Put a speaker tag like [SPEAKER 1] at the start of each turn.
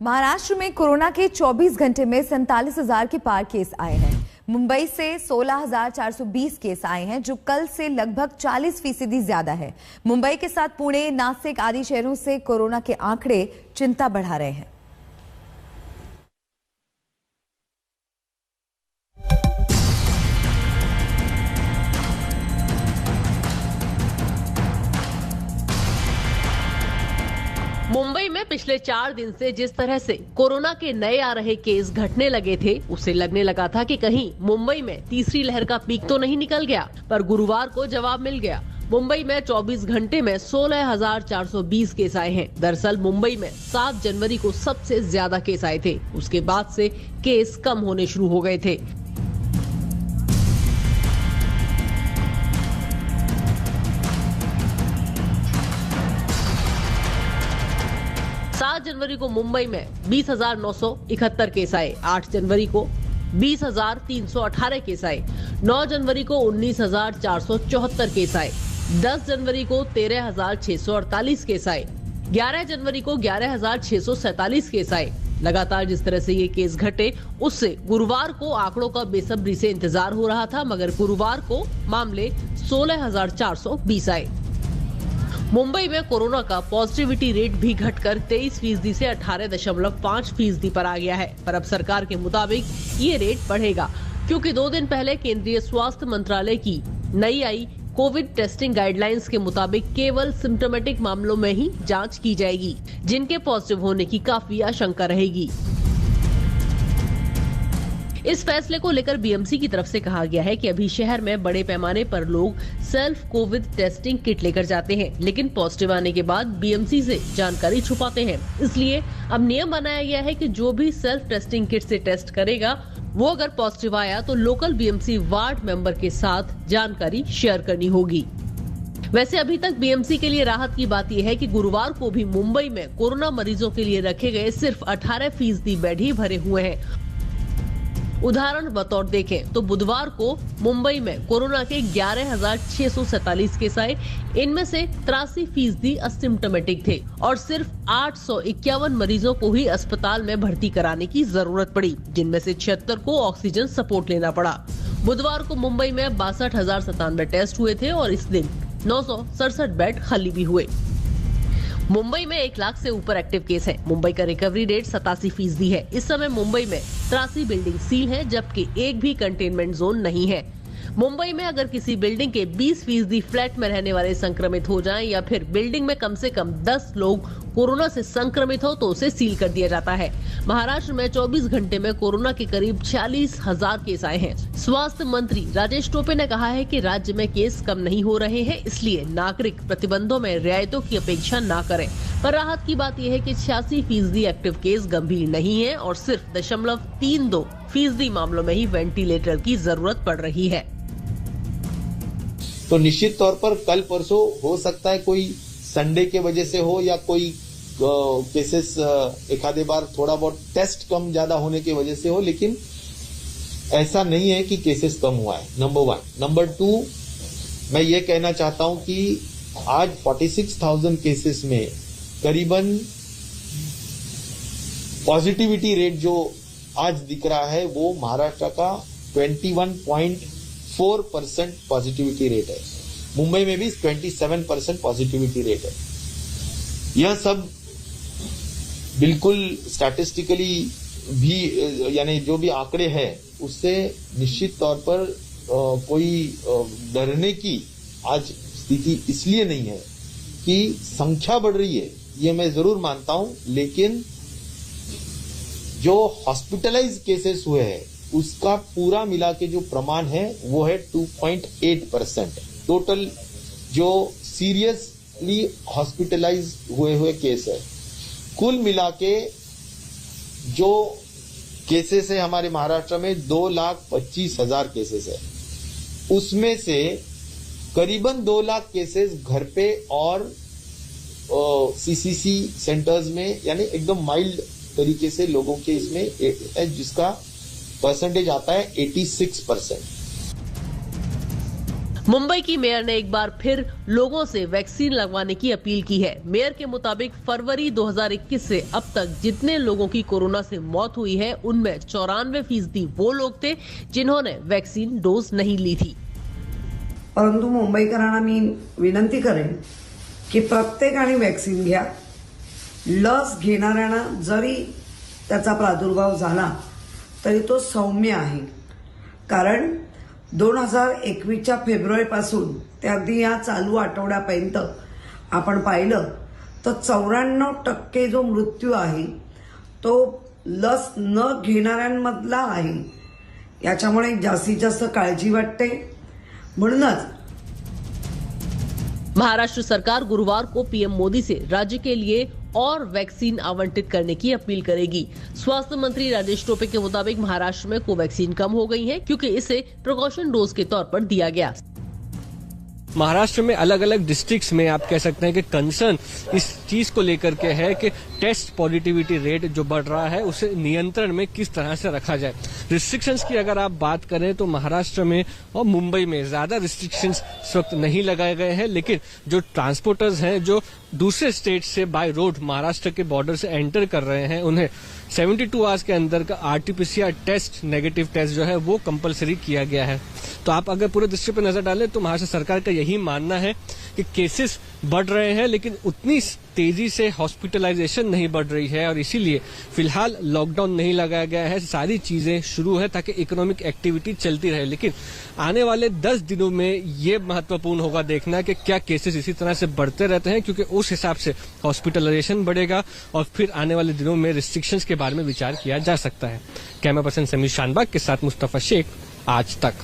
[SPEAKER 1] महाराष्ट्र में कोरोना के 24 घंटे में 47,000 के पार केस आए हैं। मुंबई से 16,420 केस आए हैं, जो कल से लगभग 40% ज्यादा है। मुंबई के साथ पुणे, नासिक आदि शहरों से कोरोना के आंकड़े चिंता बढ़ा रहे हैं।
[SPEAKER 2] मुंबई में पिछले 4 दिन से जिस तरह से कोरोना के नए आ रहे केस घटने लगे थे, उससे लगने लगा था कि कहीं मुंबई में तीसरी लहर का पीक तो नहीं निकल गया। पर गुरुवार को जवाब मिल गया। मुंबई में 24 घंटे में 16,420 केस आए हैं। दरअसल मुंबई में 7 जनवरी को सबसे ज्यादा केस आए थे। उसके बाद से केस कम होने शुरू हो गए थे। जनवरी को मुंबई में 20,971 केस आए। 8 जनवरी को 20,318 केस आए। 9 जनवरी को 19,474 केस आए। 10 जनवरी को 13,648 केस आए। 11 जनवरी को 11,647 केस आए। लगातार जिस तरह से ये केस घटे, उससे गुरुवार को आंकड़ों का बेसब्री से इंतजार हो रहा था, मगर गुरुवार को मामले 16,420 आए। मुंबई में कोरोना का पॉजिटिविटी रेट भी घटकर 23% से 18.5% पर आ गया है। पर अब सरकार के मुताबिक ये रेट बढ़ेगा, क्योंकि 2 दिन पहले केंद्रीय स्वास्थ्य मंत्रालय की नई आई कोविड टेस्टिंग गाइडलाइंस के मुताबिक केवल सिम्टोमेटिक मामलों में ही जांच की जाएगी, जिनके पॉजिटिव होने की काफी आशंका रहेगी। इस फैसले को लेकर बीएमसी की तरफ से कहा गया है कि अभी शहर में बड़े पैमाने पर लोग सेल्फ कोविड टेस्टिंग किट लेकर जाते हैं, लेकिन पॉजिटिव आने के बाद बीएमसी से जानकारी छुपाते हैं। इसलिए अब नियम बनाया गया है कि जो भी सेल्फ टेस्टिंग किट से टेस्ट करेगा, वो अगर पॉजिटिव आया तो लोकल बीएमसी वार्ड मेंबर के साथ जानकारी शेयर करनी होगी। वैसे अभी तक बीएमसी के लिए राहत की बात यह है कि गुरुवार को भी मुंबई में कोरोना मरीजों के लिए रखे गए सिर्फ 18% बेड ही भरे हुए हैं। उदाहरण बतौर देखें तो बुधवार को मुंबई में कोरोना के 11,647 केस आए। इनमें से 83% असिम्प्टोमेटिक थे और सिर्फ 851 मरीजों को ही अस्पताल में भर्ती कराने की जरूरत पड़ी, जिनमें से 76 को ऑक्सीजन सपोर्ट लेना पड़ा। बुधवार को मुंबई में 62,097 टेस्ट हुए थे और इस दिन 967 बेड खाली भी हुए। मुंबई में 1 लाख से ऊपर एक्टिव केस है। मुंबई का रिकवरी रेट 87% है। इस समय मुंबई में 83 बिल्डिंग सील हैं, जबकि एक भी कंटेनमेंट जोन नहीं है। मुंबई में अगर किसी बिल्डिंग के 20% फ्लैट में रहने वाले संक्रमित हो जाएं या फिर बिल्डिंग में कम से कम 10 लोग कोरोना से संक्रमित हो तो उसे सील कर दिया जाता है। महाराष्ट्र में 24 घंटे में कोरोना के करीब 46,000 केस आए हैं। स्वास्थ्य मंत्री राजेश टोपे ने कहा है कि राज्य में केस कम नहीं हो रहे हैं, इसलिए नागरिक प्रतिबंधों में रियायतों की अपेक्षा न करें। पर राहत की बात यह है कि 86% एक्टिव केस गंभीर नहीं है और सिर्फ 0.32% मामलों में ही वेंटिलेटर की जरूरत पड़ रही है।
[SPEAKER 3] तो निश्चित तौर पर कल परसों हो सकता है कोई संडे के वजह से हो या कोई केसेस एक आधे बार थोड़ा बहुत टेस्ट कम ज्यादा होने की वजह से हो, लेकिन ऐसा नहीं है कि केसेस कम हुआ है। नंबर 1। नंबर 2, मैं ये कहना चाहता हूं कि आज 46,000 केसेस में करीबन पॉजिटिविटी रेट जो आज दिख रहा है वो महाराष्ट्र का 21.4% पॉजिटिविटी रेट है। मुंबई में भी 27% पॉजिटिविटी रेट है। यह सब बिल्कुल स्टैटिस्टिकली भी यानी जो भी आंकड़े हैं उससे निश्चित तौर पर कोई डरने की आज स्थिति इसलिए नहीं है कि संख्या बढ़ रही है, ये मैं जरूर मानता हूं, लेकिन जो हॉस्पिटलाइज केसेस हुए हैं उसका पूरा मिला के जो प्रमाण है वो है 2.8%। टोटल जो सीरियसली हॉस्पिटलाइज हुए केस है, कुल मिला के जो केसेस है हमारे महाराष्ट्र में 2,25,000 केसेस है, उसमें से करीबन 2 लाख केसेस घर पे और सीसीसी सेंटर्स में यानी एकदम माइल्ड तरीके से लोगों के इसमें है, जिसका परसेंटेज आता है 86%।
[SPEAKER 2] मुंबई की मेयर ने एक बार फिर लोगों से वैक्सीन लगवाने की अपील की है। मेयर के मुताबिक फरवरी 2021 से अब तक जितने लोगों की कोरोना से मौत हुई है उनमें 94% वो लोग थे जिन्होंने वैक्सीन डोज नहीं ली थी।
[SPEAKER 4] परंतु मुंबईकरांना मी विनंती करेन की प्रत्येकाने वॅक्सिन घ्या। लस घेणाऱ्यांना जरी त्याचा प्रादुर्भाव झाला तरी तो सौम्य आहे, कारण 2021च्या फेब्रुवारीपासून ते अगदी या चालू आठवड्यापर्यंत आपण पाहिलं तर 94% जो मृत्यू आहे तो लस न घेणाऱ्यांमधला आहे। याच्यामुळे जास्तीत जास्त काळजी वाटते। म्हणूनच
[SPEAKER 2] महाराष्ट्र सरकार गुरुवार को पीएम मोदी से राज्य के लिए और वैक्सीन आवंटित करने की अपील करेगी। स्वास्थ्य मंत्री राजेश टोपे के मुताबिक महाराष्ट्र में कोवैक्सीन कम हो गई है क्योंकि इसे प्रिकॉशन डोज के तौर पर दिया गया।
[SPEAKER 5] महाराष्ट्र में अलग अलग डिस्ट्रिक्ट्स में आप कह सकते हैं कि कंसर्न इस चीज को लेकर के है कि टेस्ट पॉजिटिविटी रेट जो बढ़ रहा है उसे नियंत्रण में किस तरह से रखा जाए। रिस्ट्रिक्शंस की अगर आप बात करें तो महाराष्ट्र में और मुंबई में ज्यादा रिस्ट्रिक्शंस इस वक्त नहीं लगाए गए हैं, लेकिन जो ट्रांसपोर्टर्स हैं जो दूसरे स्टेट से बाय रोड महाराष्ट्र के बॉर्डर से एंटर कर रहे हैं उन्हें 72 आवर्स के अंदर का आरटीपीसीआर टेस्ट, नेगेटिव टेस्ट जो है वो कंपलसरी किया गया है। तो आप अगर पूरे दृश्य पर नजर डालें तो महाराष्ट्र सरकार का यही मानना है कि केसेस बढ़ रहे हैं लेकिन उतनी तेजी से हॉस्पिटलाइजेशन नहीं बढ़ रही है और इसीलिए फिलहाल लॉकडाउन नहीं लगाया गया है। सारी चीजें शुरू है ताकि इकोनॉमिक एक्टिविटी चलती रहे, लेकिन आने वाले 10 दिनों में ये महत्वपूर्ण होगा देखना कि क्या केसेस इसी तरह से बढ़ते रहते हैं, क्योंकि उस हिसाब से हॉस्पिटलाइजेशन बढ़ेगा और फिर आने वाले दिनों में रिस्ट्रिक्शंस के बारे में विचार किया जा सकता है। कैमरा पर्सन समीर शानबाग के साथ मुस्तफा शेख, आज तक।